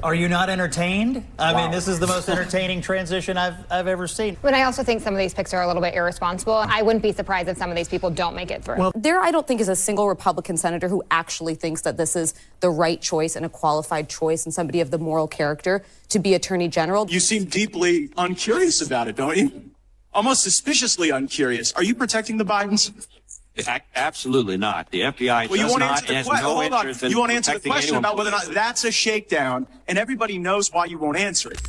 Are you not entertained? I mean, this is the most entertaining transition I've ever seen. But I also think some of these picks are a little bit irresponsible. I wouldn't be surprised if some of these people don't make it through. Well, there I don't think is a single Republican senator who actually thinks that this is the right choice and a qualified choice and somebody of the moral character to be Attorney General. You seem deeply uncurious about it, don't you? Almost suspiciously uncurious. Are you protecting the Bidens? Absolutely not. The FBI does not has no interest in You won't answer the protecting question anyone. about whether or not that's a shakedown, and everybody knows why you won't answer it.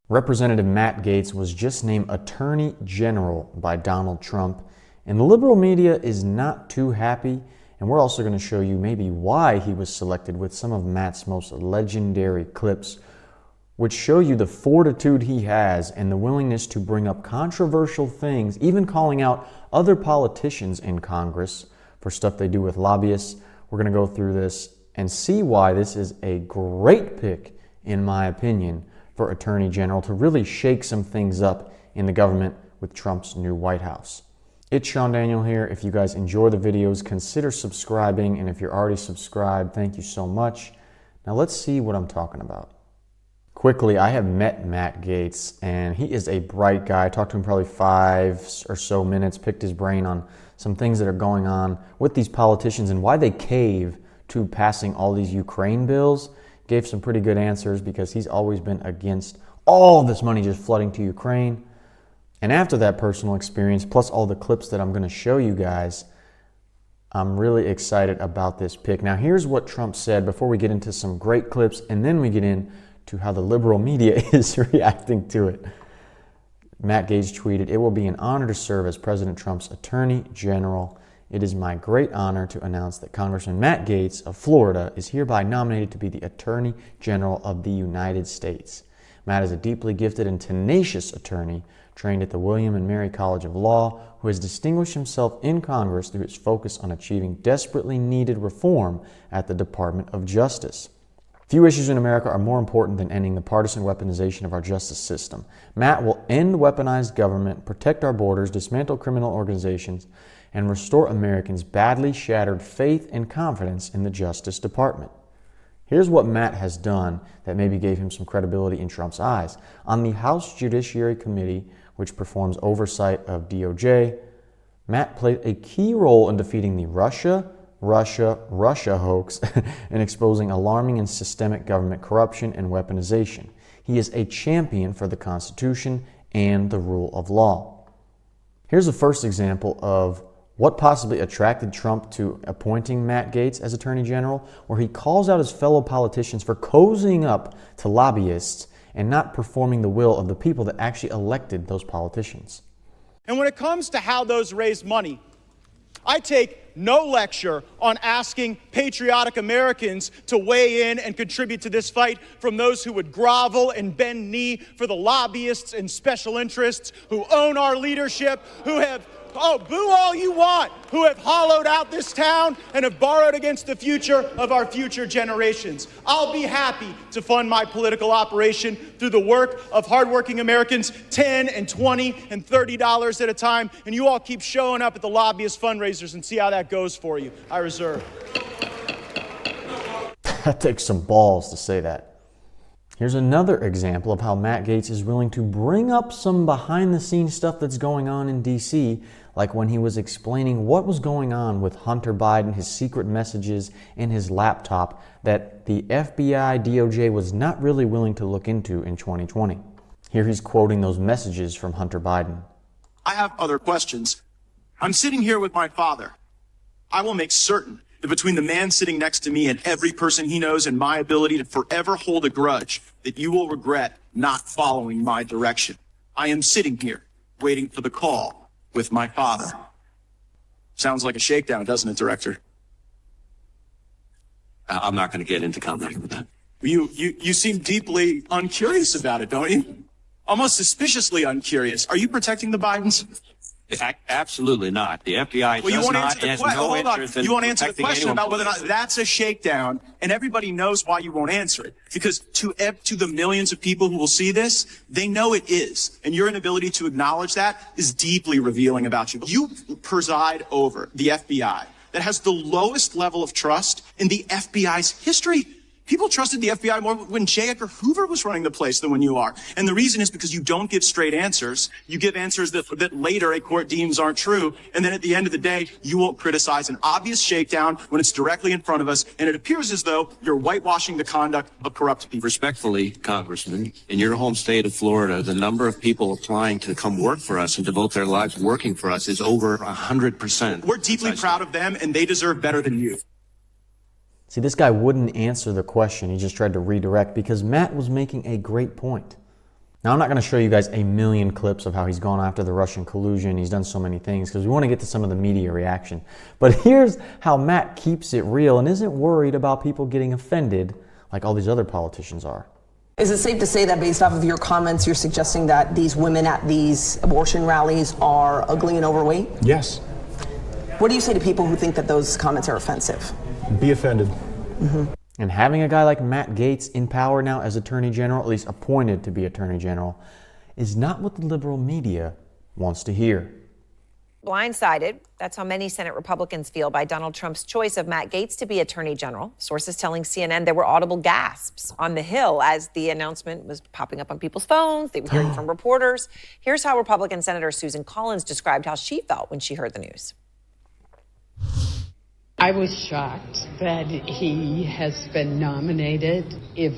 Representative Matt Gaetz was just named Attorney General by Donald Trump, and the liberal media is not too happy, and we're also going to show you maybe why he was selected with some of Matt's most legendary clips, which show you the fortitude he has and the willingness to bring up controversial things, even calling out other politicians in Congress for stuff they do with lobbyists. We're going to go through this and see why this is a great pick, in my opinion, for Attorney General to really shake some things up in the government with Trump's new White House. It's Sean Daniel here. If you guys enjoy the videos, consider subscribing, and if you're already subscribed, thank you so much. Now let's see what I'm talking about. Quickly, I have met Matt Gaetz, and he is a bright guy. I talked to him probably 5 or so minutes, picked his brain on some things that are going on with these politicians and why they cave to passing all these Ukraine bills. Gave some pretty good answers because he's always been against all this money just flooding to Ukraine. And after that personal experience, plus all the clips that I'm going to show you guys, I'm really excited about this pick. Now, here's what Trump said before we get into some great clips, and then we get into how the liberal media is reacting to it. Matt Gaetz tweeted, "It will be an honor to serve as President Trump's Attorney General. It is my great honor to announce that Congressman Matt Gaetz of Florida is hereby nominated to be the Attorney General of the United States. Matt is a deeply gifted and tenacious attorney trained at the William and Mary College of Law, who has distinguished himself in Congress through his focus on achieving desperately needed reform at the Department of Justice. Few issues in America are more important than ending the partisan weaponization of our justice system. Matt will end weaponized government, protect our borders, dismantle criminal organizations, and restore Americans' badly shattered faith and confidence in the Justice Department." Here's what Matt has done that maybe gave him some credibility in Trump's eyes. On the House Judiciary Committee, which performs oversight of DOJ, Matt played a key role in defeating the Russia hoax and exposing alarming and systemic government corruption and weaponization. He is a champion for the Constitution and the rule of law. Here's the first example of what possibly attracted Trump to appointing Matt Gaetz as Attorney General, where he calls out his fellow politicians for cozying up to lobbyists and not performing the will of the people that actually elected those politicians. And when it comes to how those raise money, I take no lecture on asking patriotic Americans to weigh in and contribute to this fight from those who would grovel and bend knee for the lobbyists and special interests who own our leadership, who have, boo all you want, who have hollowed out this town and have borrowed against the future of our future generations. I'll be happy to fund my political operation through the work of hardworking Americans, $10 and $20 and $30 at a time, and you all keep showing up at the lobbyist fundraisers and see how that goes for you. I reserve. That takes some balls to say that. Here's another example of how Matt Gaetz is willing to bring up some behind-the-scenes stuff that's going on in D.C., like when he was explaining what was going on with Hunter Biden, his secret messages, and his laptop that the FBI, DOJ was not really willing to look into in 2020. Here he's quoting those messages from Hunter Biden. I have other questions. I'm sitting here with my father. I will make certain that between the man sitting next to me and every person he knows and my ability to forever hold a grudge, that you will regret not following my direction. I am sitting here waiting for the call with my father. Sounds like a shakedown, doesn't it, Director? I'm not going to get into commenting with that. You seem deeply uncurious about it, don't you? Almost suspiciously uncurious. Are you protecting the Bidens? Absolutely not. The FBI does not has no interest in You won't answer the protecting question anyone. about whether or not that's a shakedown, and everybody knows why you won't answer it. Because to the millions of people who will see this, they know it is. And your inability to acknowledge that is deeply revealing about you. You preside over the FBI that has the lowest level of trust in the FBI's history. People trusted the FBI more when J. Edgar Hoover was running the place than when you are. And the reason is because you don't give straight answers. You give answers that later a court deems aren't true. And then at the end of the day, you won't criticize an obvious shakedown when it's directly in front of us. And it appears as though you're whitewashing the conduct of corrupt people. Respectfully, Congressman, in your home state of Florida, the number of people applying to come work for us and devote their lives working for us is over 100%. We're deeply proud of them, and they deserve better than you. See, this guy wouldn't answer the question. He just tried to redirect because Matt was making a great point. Now, I'm not going to show you guys a million clips of how he's gone after the Russian collusion. He's done so many things because we want to get to some of the media reaction. But here's how Matt keeps it real and isn't worried about people getting offended like all these other politicians are. Is it safe to say that based off of your comments, you're suggesting that these women at these abortion rallies are ugly and overweight? Yes. What do you say to people who think that those comments are offensive? Be offended. And having a guy like Matt Gaetz in power now as Attorney General, at least appointed to be Attorney General, is not what the liberal media wants to hear. Blindsided, that's how many Senate Republicans feel by Donald Trump's choice of Matt Gaetz to be Attorney General. Sources telling CNN there were audible gasps on the Hill as the announcement was popping up on people's phones. They were hearing from reporters. Here's how Republican Senator Susan Collins described how she felt when she heard the news. I was shocked that he has been nominated. If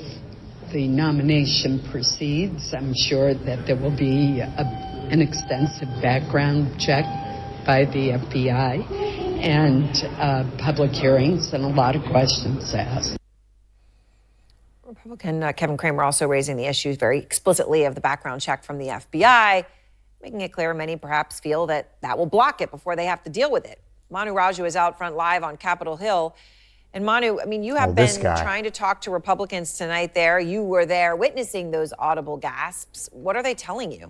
the nomination proceeds, I'm sure that there will be an extensive background check by the FBI and public hearings and a lot of questions asked. Republican Kevin Cramer also raising the issue very explicitly of the background check from the FBI, making it clear many perhaps feel that will block it before they have to deal with it. Manu Raju is out front live on Capitol Hill. And Manu, I mean, you have been trying to talk to Republicans tonight there. You were there witnessing those audible gasps. What are they telling you?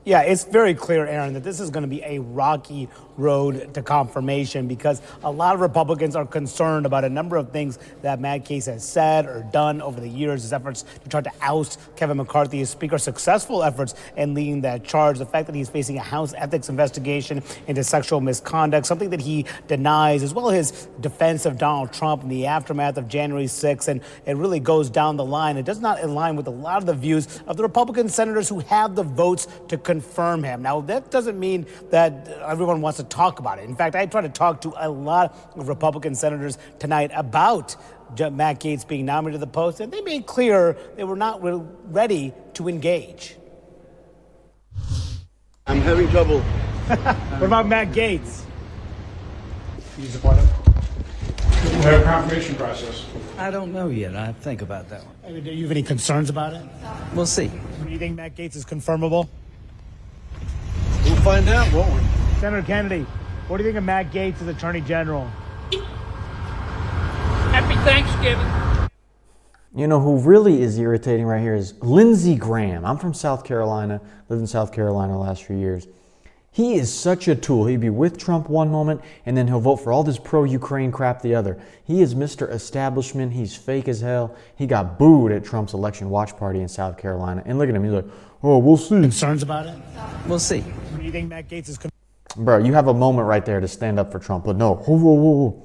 Yeah, it's very clear, Aaron, that this is going to be a rocky road to confirmation because a lot of Republicans are concerned about a number of things that Matt Gaetz has said or done over the years, his efforts to try to oust Kevin McCarthy, his speaker, successful efforts in leading that charge, the fact that he's facing a House ethics investigation into sexual misconduct, something that he denies, as well as his defense of Donald Trump in the aftermath of January 6th, and it really goes down the line. It does not align with a lot of the views of the Republican senators who have the votes to confirm him. Now, that doesn't mean that everyone wants to talk about it. In fact, I tried to talk to a lot of Republican senators tonight about Matt Gaetz being nominated to the post, and they made clear they were not ready to engage. I'm having trouble. What about Matt Gaetz? You support him? We have a confirmation process. I don't know yet. I think about that one. I mean, do you have any concerns about it? We'll see. Do you think Matt Gaetz is confirmable? We'll find out, won't we? Senator Kennedy, what do you think of Matt Gaetz as Attorney General? Happy Thanksgiving. You know who really is irritating right here is Lindsey Graham. I'm from South Carolina, lived in South Carolina the last few years. He is such a tool. He'd be with Trump one moment, and then he'll vote for all this pro-Ukraine crap the other. He is Mr. Establishment. He's fake as hell. He got booed at Trump's election watch party in South Carolina. And look at him. He's like, oh, we'll see. Concerns about it? We'll see. Do you think Matt Gaetz is... Bro, you have a moment right there to stand up for Trump, but no. Whoa, whoa, whoa.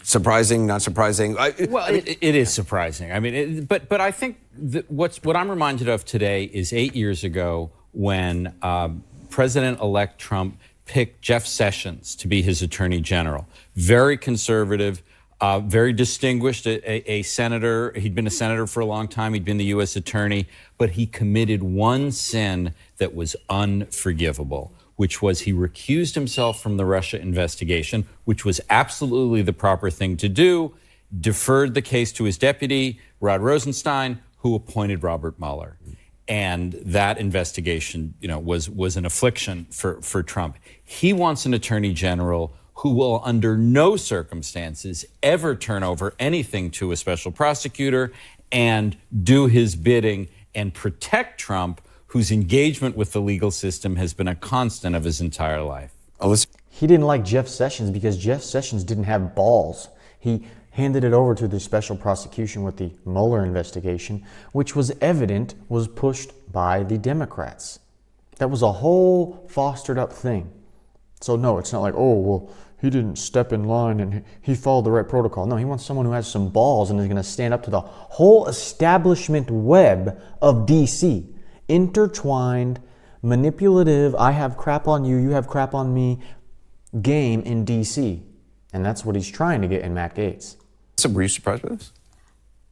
Surprising, not surprising? It is surprising. I mean, but I think what I'm reminded of today is 8 years ago when President-elect Trump picked Jeff Sessions to be his attorney general. Very conservative, very distinguished, a senator. He'd been a senator for a long time. He'd been the U.S. attorney, but he committed one sin that was unforgivable, which was he recused himself from the Russia investigation, which was absolutely the proper thing to do, deferred the case to his deputy, Rod Rosenstein, who appointed Robert Mueller. And that investigation, was an affliction for Trump. He wants an attorney general who will, under no circumstances, ever turn over anything to a special prosecutor and do his bidding and protect Trump, whose engagement with the legal system has been a constant of his entire life. He didn't like Jeff Sessions because Jeff Sessions didn't have balls. He handed it over to the special prosecution with the Mueller investigation, which was evident was pushed by the Democrats. That was a whole fostered up thing. So no, it's not like, oh, well, he didn't step in line and he followed the right protocol. No, he wants someone who has some balls and is going to stand up to the whole establishment web of DC. Intertwined, manipulative, I have crap on you, you have crap on me game in DC. And that's what he's trying to get in Matt Gaetz. So were you surprised by this?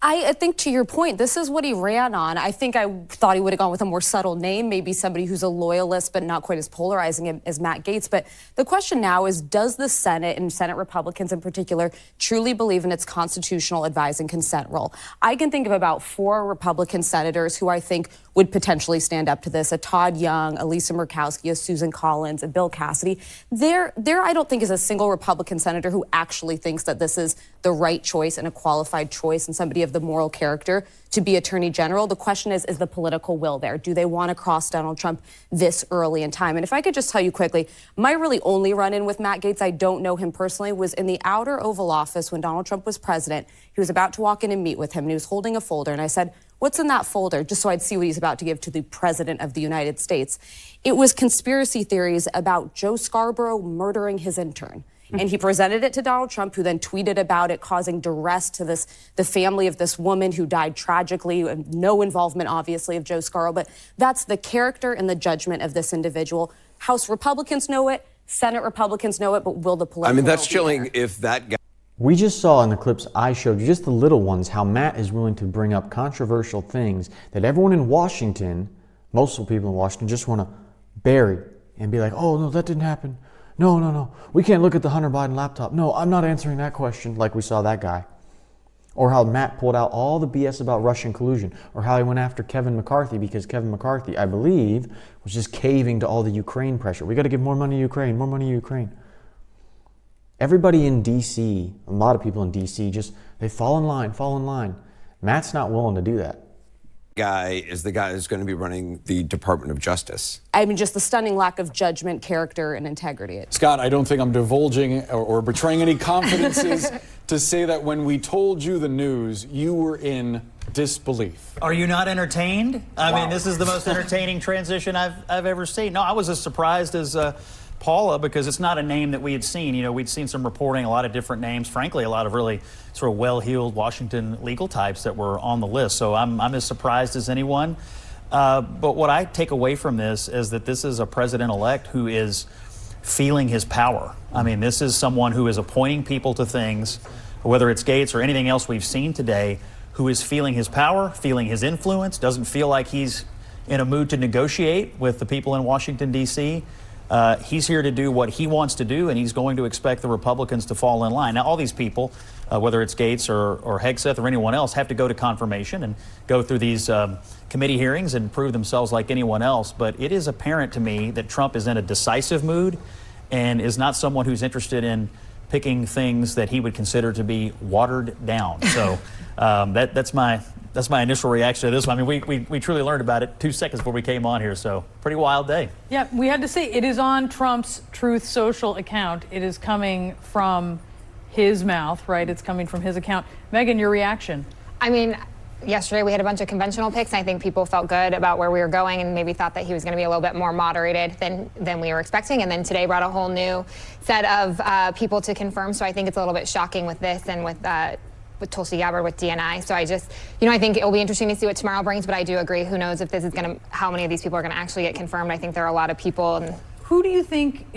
I think to your point, this is what he ran on. I think I thought he would have gone with a more subtle name, maybe somebody who's a loyalist but not quite as polarizing as Matt Gaetz. But the question now is, does the Senate, and Senate Republicans in particular, truly believe in its constitutional advise and consent role? I can think of about 4 Republican senators who I think would potentially stand up to this: a Todd Young, a Lisa Murkowski, a Susan Collins, a Bill Cassidy. There I don't think is a single Republican senator who actually thinks that this is the right choice and a qualified choice and somebody of the moral character to be Attorney General. The question is the political will there? Do they want to cross Donald Trump this early in time? And if I could just tell you quickly, my really only run-in with Matt Gaetz, I don't know him personally, was in the outer Oval Office when Donald Trump was president. He was about to walk in and meet with him, and he was holding a folder, and I said, "What's in that folder?" just so I'd see what he's about to give to the President of the United States. It was conspiracy theories about Joe Scarborough murdering his intern. And he presented it to Donald Trump, who then tweeted about it, causing duress to the family of this woman who died tragically, and no involvement, obviously, of Joe Scarborough. But that's the character and the judgment of this individual. House Republicans know it, Senate Republicans know it, but will the political... I mean, that's will be chilling there? if that guy... We just saw in the clips I showed you, just the little ones, how Matt is willing to bring up controversial things that everyone in Washington, most of the people in Washington, just want to bury and be like, oh, no, that didn't happen. No. We can't look at the Hunter Biden laptop. No, I'm not answering that question, like we saw that guy. Or how Matt pulled out all the BS about Russian collusion. Or how he went after Kevin McCarthy because Kevin McCarthy, I believe, was just caving to all the Ukraine pressure. We got to give more money to Ukraine, more money to Ukraine. Everybody in D.C., a lot of people in D.C., just, they fall in line. Matt's not willing to do that. Guy is the guy who's going to be running the Department of Justice. I mean, just the stunning lack of judgment, character, and integrity. Scott, I don't think I'm divulging or betraying any confidences to say that when we told you the news, you were in disbelief. Are you not entertained? I mean, this is the most entertaining transition I've ever seen. No, I was as surprised as Paula, because it's not a name that we had seen. You know, we'd seen some reporting, a lot of different names, frankly, a lot of really sort of well-heeled Washington legal types that were on the list. So I'm as surprised as anyone. But what I take away from this is that this is a president-elect who is feeling his power. I mean, this is someone who is appointing people to things, whether it's Gaetz or anything else we've seen today, who is feeling his power, feeling his influence, doesn't feel like he's in a mood to negotiate with the people in Washington, D.C. He's here to do what he wants to do, and he's going to expect the Republicans to fall in line. Now, all these people, whether it's Gaetz or Hegseth or anyone else, have to go to confirmation and go through these committee hearings and prove themselves like anyone else. But it is apparent to me that Trump is in a decisive mood and is not someone who's interested in picking things that he would consider to be watered down. So that's my initial reaction to this one. I mean, we truly learned about it 2 seconds before we came on here, so pretty wild day. Yeah, we had to say it is on Trump's Truth Social account. It is coming from his mouth, right? It's coming from his account. Megan, your reaction? I mean, yesterday we had a bunch of conventional picks, and I think people felt good about where we were going and maybe thought that he was going to be a little bit more moderated than we were expecting. And then today brought a whole new set of people to confirm. So I think it's a little bit shocking with this and with Tulsi Gabbard with DNI. So I just, I think it'll be interesting to see what tomorrow brings, but I do agree. Who knows if this is going to, how many of these people are going to actually get confirmed. I think there are a lot of people. And who do you think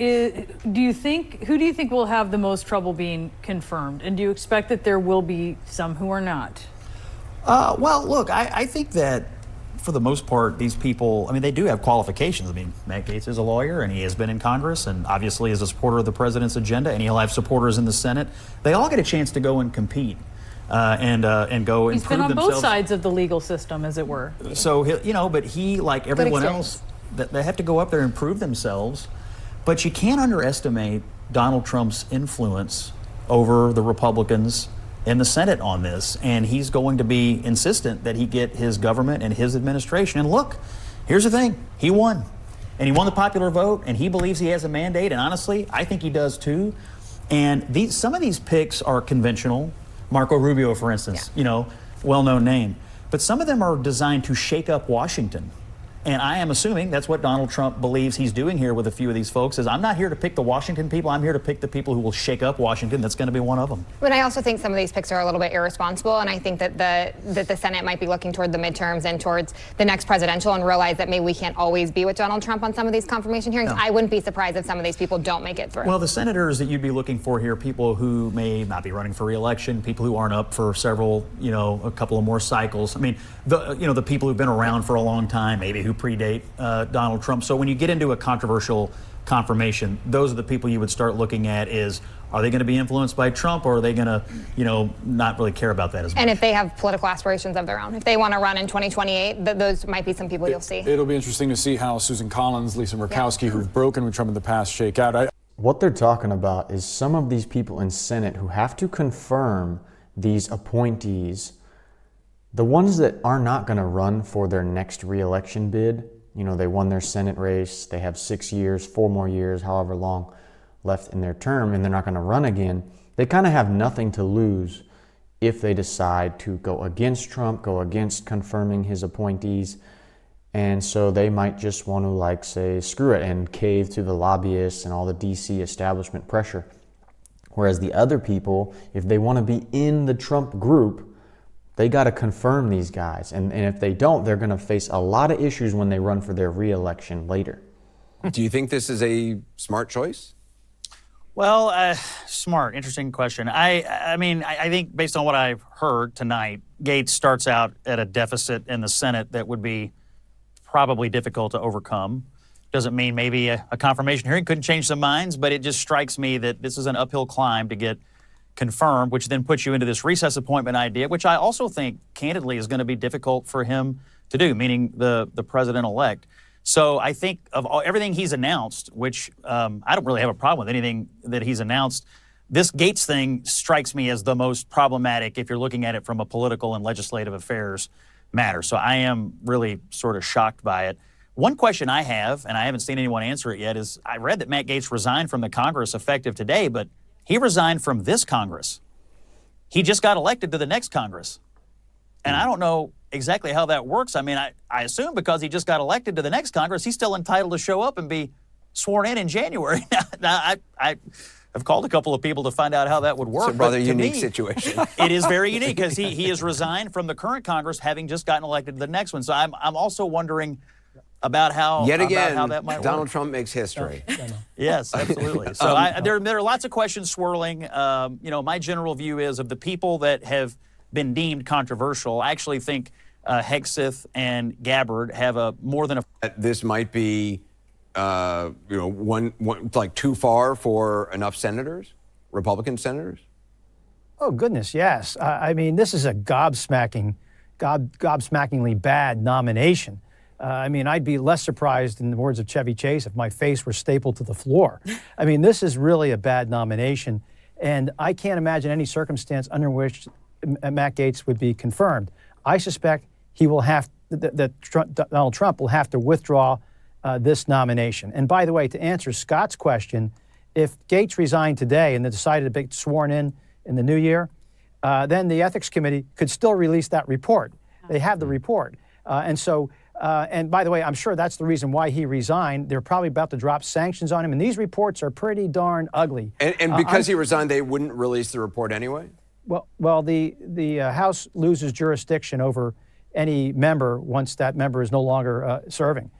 will have the most trouble being confirmed? And do you expect that there will be some who are not? Well, look, I think that for the most part, these people, I mean, they do have qualifications. I mean, Matt Gaetz is a lawyer, and he has been in Congress, and obviously is a supporter of the president's agenda, and he'll have supporters in the Senate. They all get a chance to go and compete. And go and prove themselves. He's been on both sides of the legal system, as it were. So, but he, like everyone else, they have to go up there and prove themselves. But you can't underestimate Donald Trump's influence over the Republicans in the Senate on this. And he's going to be insistent that he get his government and his administration. And look, here's the thing. He won. And he won the popular vote, and he believes he has a mandate. And honestly, I think he does too. And some of these picks are conventional. Marco Rubio, for instance, well-known name. But some of them are designed to shake up Washington And I am assuming that's what Donald Trump believes he's doing here with a few of these folks, is I'm not here to pick the Washington people. I'm here to pick the people who will shake up Washington. That's going to be one of them. But I also think some of these picks are a little bit irresponsible, and I think that the Senate might be looking toward the midterms and towards the next presidential and realize that maybe we can't always be with Donald Trump on some of these confirmation hearings. No. I wouldn't be surprised if some of these people don't make it through. Well, the senators that you'd be looking for here, people who may not be running for re-election, people who aren't up for several, a couple of more cycles. I mean, the people who've been around for a long time, maybe who predate Donald Trump. So when you get into a controversial confirmation, those are the people you would start looking at is, are they going to be influenced by Trump, or are they going to, not really care about that as much? And if they have political aspirations of their own, if they want to run in 2028, those might be some people you'll see. It'll be interesting to see how Susan Collins, Lisa Murkowski, who've broken with Trump in the past, shake out. What they're talking about is some of these people in Senate who have to confirm these appointees, the ones that are not going to run for their next re-election bid. They won their Senate race, they have 6 years, 4 more years, however long left in their term, and they're not going to run again. They kind of have nothing to lose if they decide to go against Trump, go against confirming his appointees. And so they might just want to, say, screw it and cave to the lobbyists and all the DC establishment pressure. Whereas the other people, if they want to be in the Trump group, they got to confirm these guys. And if they don't, they're going to face a lot of issues when they run for their re-election later. Do you think this is a smart choice? Well, smart, interesting question. I think based on what I've heard tonight, Gaetz starts out at a deficit in the Senate that would be probably difficult to overcome. Doesn't mean maybe a confirmation hearing couldn't change some minds, but it just strikes me that this is an uphill climb to get confirmed, which then puts you into this recess appointment idea, which I also think, candidly, is going to be difficult for him to do, meaning the president-elect. So I think of everything he's announced, which I don't really have a problem with anything that he's announced, this Gaetz thing strikes me as the most problematic if you're looking at it from a political and legislative affairs matter. So I am really sort of shocked by it. One question I have, and I haven't seen anyone answer it yet, is I read that Matt Gaetz resigned from the Congress effective today, but he resigned from this Congress. He just got elected to the next Congress. And I don't know exactly how that works. I mean, I assume because he just got elected to the next Congress, he's still entitled to show up and be sworn in January. Now, I've called a couple of people to find out how that would work. It's a rather but unique me, situation. It is very unique because he has resigned from the current Congress, having just gotten elected to the next one. So I'm also wondering about how Yet again, about how that might Donald work. Trump makes history. Yes, absolutely. So there are lots of questions swirling. My general view is of the people that have been deemed controversial, I actually think Hegseth and Gabbard have a more than a... This might be, too far for enough senators, Republican senators? Oh, goodness, yes. I mean, this is a gobsmackingly bad nomination. I'd be less surprised, in the words of Chevy Chase, if my face were stapled to the floor. I mean, this is really a bad nomination, and I can't imagine any circumstance under which Matt Gaetz would be confirmed. I suspect he will have Donald Trump will have to withdraw this nomination. And by the way, to answer Scott's question, if Gaetz resigned today and they decided to be sworn in the new year, then the Ethics Committee could still release that report. They have the report. And by the way, I'm sure that's the reason why he resigned. They're probably about to drop sanctions on him, and these reports are pretty darn ugly. And because he resigned, they wouldn't release the report anyway? Well, the House loses jurisdiction over any member once that member is no longer serving.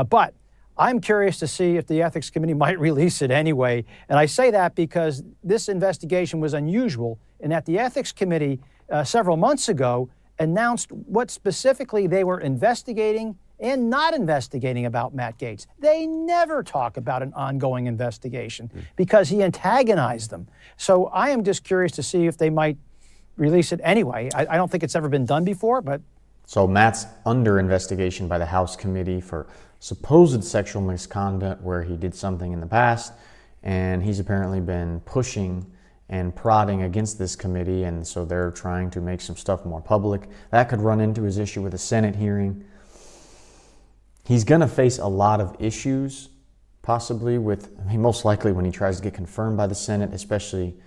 But I'm curious to see if the Ethics Committee might release it anyway. And I say that because this investigation was unusual in that the Ethics Committee several months ago announced what specifically they were investigating and not investigating about Matt Gaetz. They never talk about an ongoing investigation because he antagonized them. So I am just curious to see if they might release it anyway. I don't think it's ever been done before, but... So Matt's under investigation by the House Committee for supposed sexual misconduct where he did something in the past, and he's apparently been pushing and prodding against this committee, and so they're trying to make some stuff more public. That could run into his issue with a Senate hearing. He's going to face a lot of issues, possibly most likely when he tries to get confirmed by the Senate, especially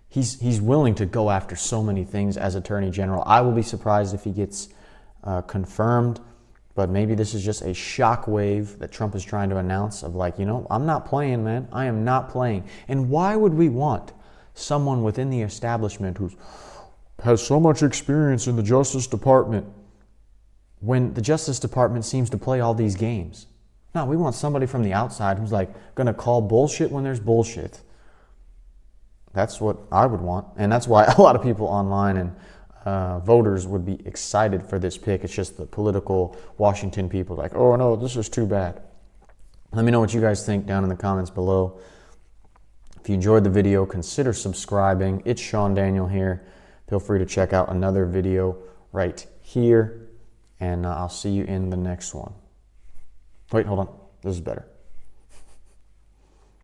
he's willing to go after so many things as Attorney General. I will be surprised if he gets confirmed, But maybe this is just a shockwave that Trump is trying to announce of like, you know, I'm not playing, man. I am not playing. And why would we want someone within the establishment who has so much experience in the Justice Department when the Justice Department seems to play all these games? No, we want somebody from the outside who's like going to call bullshit when there's bullshit. That's what I would want. And that's why a lot of people online and voters would be excited for this pick. It's just the political Washington people like, oh no, this is too bad. Let me know what you guys think down in the comments below. If you enjoyed the video, consider subscribing. It's Sean Daniel here. Feel free to check out another video right here. And I'll see you in the next one. Wait, hold on. This is better.